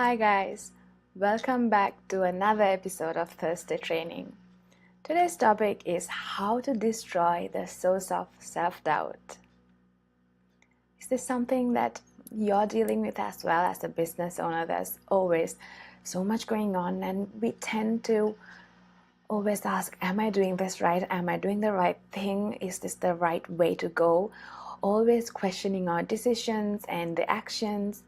Hi guys, welcome back to another episode of Thursday Training. Today's topic is how to destroy the source of self-doubt. Is this something that you're dealing with as well as a business owner? There's always so much going on and we tend to always ask, am I doing this right? Am I doing the right thing? Is this the right way to go? Always questioning our decisions and the actions.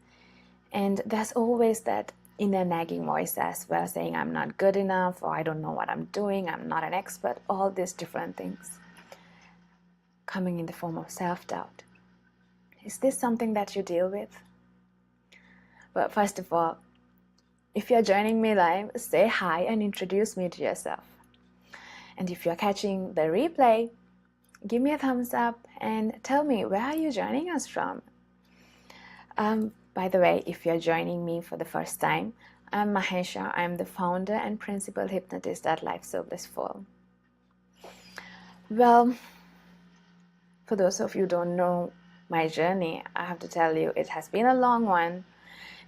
And there's always that inner nagging voice as well, saying I'm not good enough, or I don't know what I'm doing, I'm not an expert, all these different things coming in the form of self-doubt. Is this something that you deal with? Well, first of all, if you're joining me live, say hi and introduce me to yourself. And if you're catching the replay, give me a thumbs up and tell me, where are you joining us from? By the way, if you're joining me for the first time, I'm Mahesha. I'm the founder and principal hypnotist at Life So Blissful. Well, for those of you who don't know my journey, I have to tell you it has been a long one,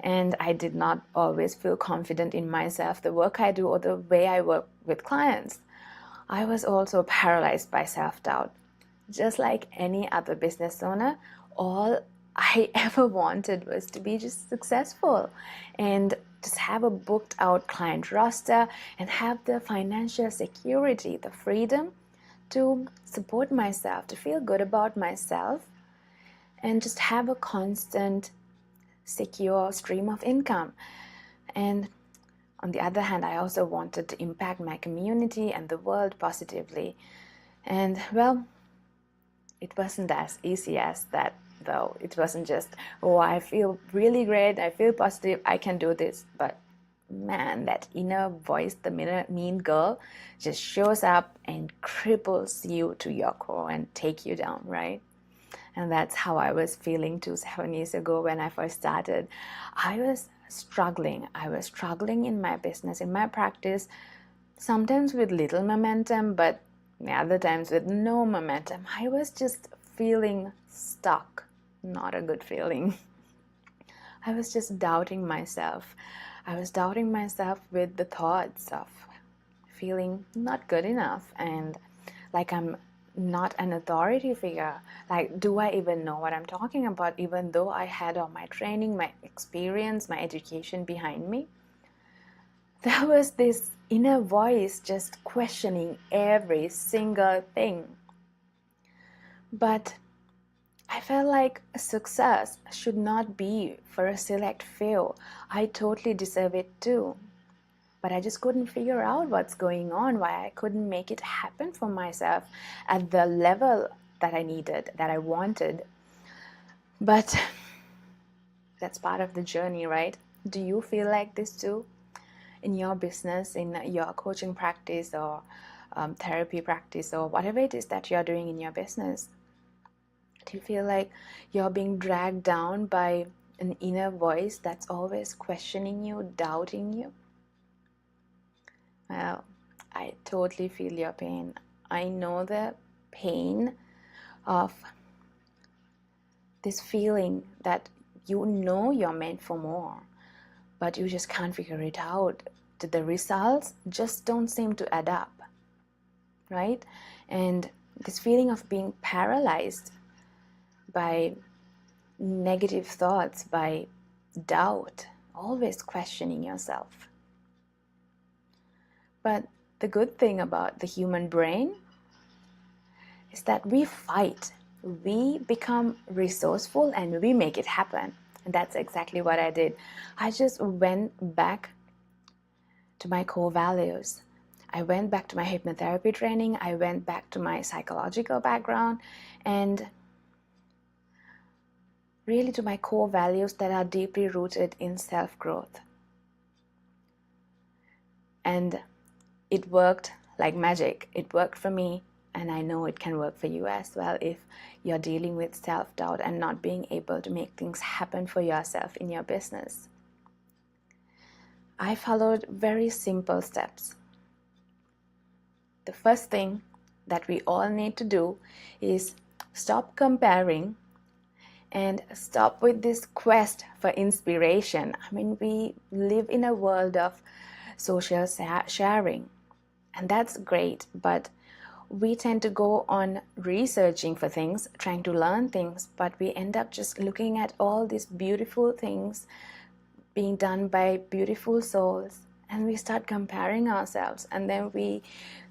and I did not always feel confident in myself, the work I do, or the way I work with clients. I was also paralyzed by self-doubt. Just like any other business owner, all I ever wanted was to be just successful and just have a booked out client roster and have the financial security, the freedom to support myself, to feel good about myself, and just have a constant, secure stream of income. And on the other hand, I also wanted to impact my community and the world positively. And well, it wasn't as easy as that, though. It wasn't just, oh, I feel really great, I feel positive, I can do this. But man, that inner voice, the mean girl, just shows up and cripples you to your core and take you down, right? And that's how I was feeling 7 years ago when I first started. I was struggling in my business, in my practice, sometimes with little momentum, but other times with no momentum. I was just feeling stuck. Not a good feeling. I was just doubting myself. I was doubting myself with the thoughts of feeling not good enough and like I'm not an authority figure. Like, do I even know what I'm talking about, even though I had all my training, my experience, my education behind me? There was this inner voice just questioning every single thing. But I felt like success should not be for a select few. I totally deserve it too. But I just couldn't figure out what's going on, why I couldn't make it happen for myself at the level that I needed, that I wanted. But that's part of the journey, right? Do you feel like this too? In your business, in your coaching practice or therapy practice or whatever it is that you're doing in your business? Do you feel like you're being dragged down by an inner voice that's always questioning you, doubting you? Well, I totally feel your pain. I know the pain of this feeling that you know you're meant for more, but you just can't figure it out. The results just don't seem to add up, right? And this feeling of being paralyzed by negative thoughts, by doubt, always questioning yourself. But the good thing about the human brain is that we fight, we become resourceful, and we make it happen. And that's exactly what I did. I just went back to my core values. I went back to my hypnotherapy training. I went back to my psychological background and really to my core values that are deeply rooted in self-growth. And it worked like magic. It worked for me, and I know it can work for you as well if you're dealing with self-doubt and not being able to make things happen for yourself in your business. I followed very simple steps. The first thing that we all need to do is stop comparing and stop with this quest for inspiration. I mean, we live in a world of social sharing, and that's great, but we tend to go on researching for things, trying to learn things, but we end up just looking at all these beautiful things being done by beautiful souls, and we start comparing ourselves, and then we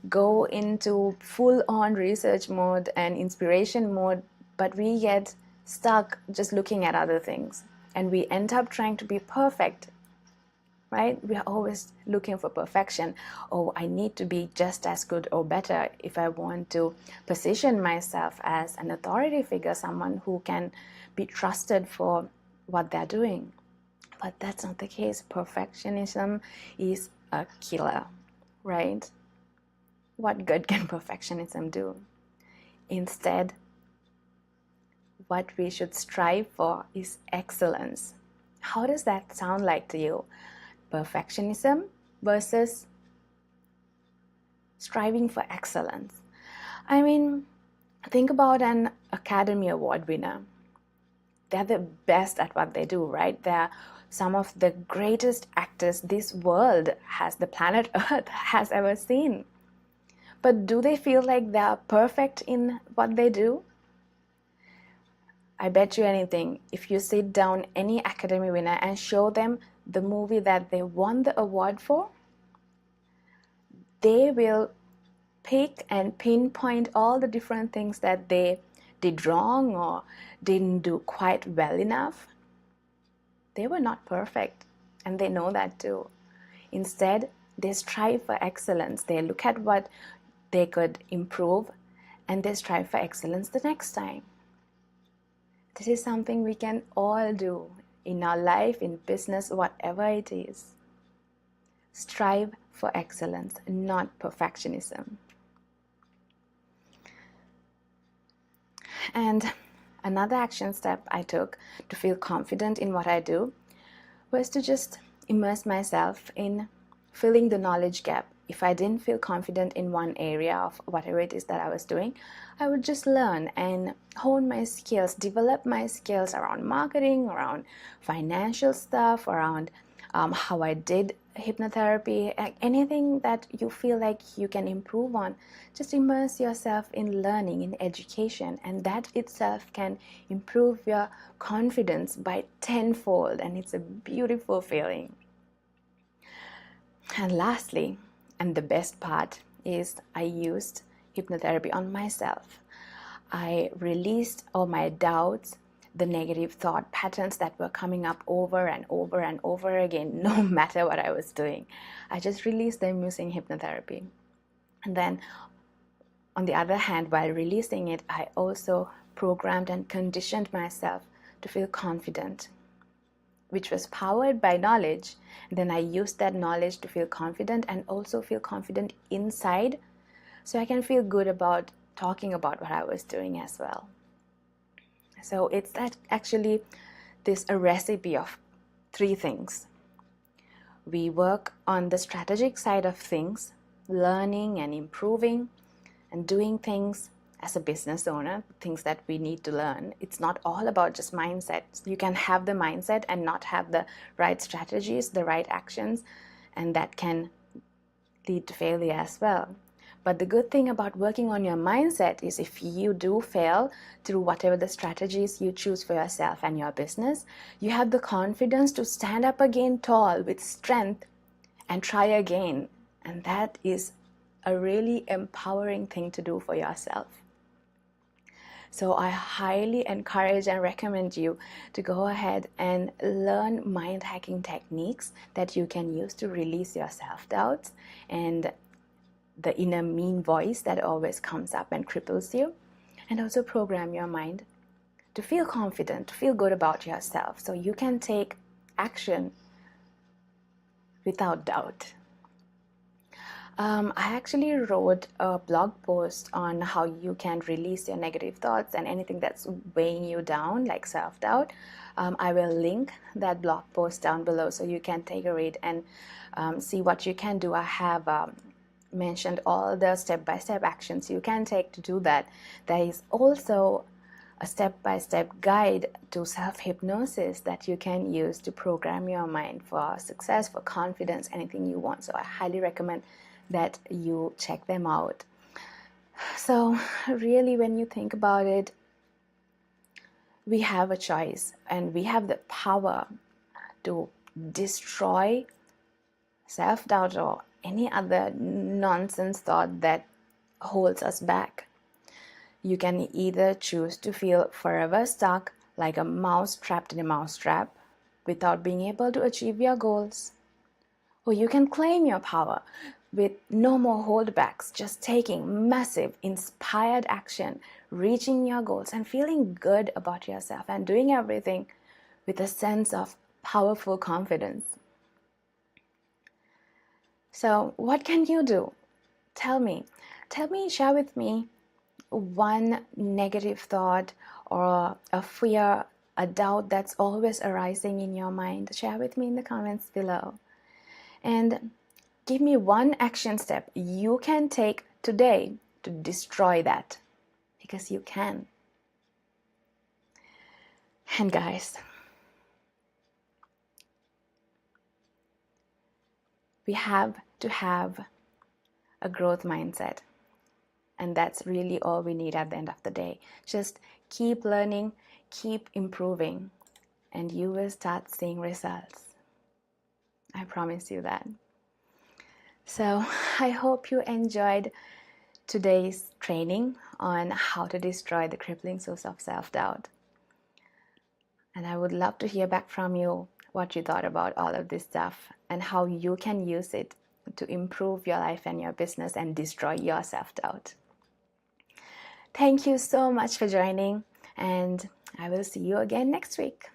go into full-on research mode and inspiration mode, but we get stuck just looking at other things, and we end up trying to be perfect, right? We are always looking for perfection. Oh, I need to be just as good or better if I want to position myself as an authority figure, someone who can be trusted for what they're doing. But that's not the case. Perfectionism is a killer, right? What good can perfectionism do? Instead, what we should strive for is excellence. How does that sound like to you? Perfectionism versus striving for excellence. I mean, think about an Academy Award winner. They're the best at what they do, right? They're some of the greatest actors this world has, the planet Earth has ever seen. But do they feel like they're perfect in what they do? I bet you anything, if you sit down any Academy winner and show them the movie that they won the award for, they will pick and pinpoint all the different things that they did wrong or didn't do quite well enough. They were not perfect, and they know that too. Instead, they strive for excellence. They look at what they could improve, and they strive for excellence the next time. This is something we can all do in our life, in business, whatever it is. Strive for excellence, not perfectionism. And another action step I took to feel confident in what I do was to just immerse myself in filling the knowledge gap. If I didn't feel confident in one area of whatever it is that I was doing, I would just learn and hone my skills, develop my skills around marketing, around financial stuff, around how I did hypnotherapy, anything that you feel like you can improve on. Just immerse yourself in learning, in education, and that itself can improve your confidence by tenfold, and it's a beautiful feeling. And lastly, and the best part, is I used hypnotherapy on myself. I released all my doubts, the negative thought patterns that were coming up over and over and over again, no matter what I was doing. I just released them using hypnotherapy. And then, on the other hand, while releasing it, I also programmed and conditioned myself to feel confident, which was powered by knowledge. And then I used that knowledge to feel confident and also feel confident inside, so I can feel good about talking about what I was doing as well. So it's that actually a recipe of 3 things. We work on the strategic side of things, learning and improving and doing things as a business owner, things that we need to learn. It's not all about just mindset. You can have the mindset and not have the right strategies, the right actions, and that can lead to failure as well. But the good thing about working on your mindset is if you do fail through whatever the strategies you choose for yourself and your business, you have the confidence to stand up again tall with strength and try again. And that is a really empowering thing to do for yourself. So I highly encourage and recommend you to go ahead and learn mind hacking techniques that you can use to release your self-doubts and the inner mean voice that always comes up and cripples you, and also program your mind to feel confident, to feel good about yourself, so you can take action without doubt. I actually wrote a blog post on how you can release your negative thoughts and anything that's weighing you down, like self-doubt. I will link that blog post down below so you can take a read and see what you can do. I have mentioned all the step-by-step actions you can take to do that. There is also a step-by-step guide to self-hypnosis that you can use to program your mind for success, for confidence, anything you want. So I highly recommend that you check them out. So really, when you think about it, we have a choice and we have the power to destroy self-doubt or any other nonsense thought that holds us back. You can either choose to feel forever stuck like a mouse trapped in a mousetrap without being able to achieve your goals, or you can claim your power with no more holdbacks, just taking massive, inspired action, reaching your goals and feeling good about yourself and doing everything with a sense of powerful confidence. So what can you do? Tell me, share with me one negative thought or a fear, a doubt that's always arising in your mind. Share with me in the comments below. And give me one action step you can take today to destroy that, because you can. And guys, we have to have a growth mindset. And that's really all we need at the end of the day. Just keep learning, keep improving, and you will start seeing results. I promise you that. So I hope you enjoyed today's training on how to destroy the crippling source of self-doubt. And I would love to hear back from you what you thought about all of this stuff and how you can use it to improve your life and your business and destroy your self-doubt. Thank you so much for joining, and I will see you again next week.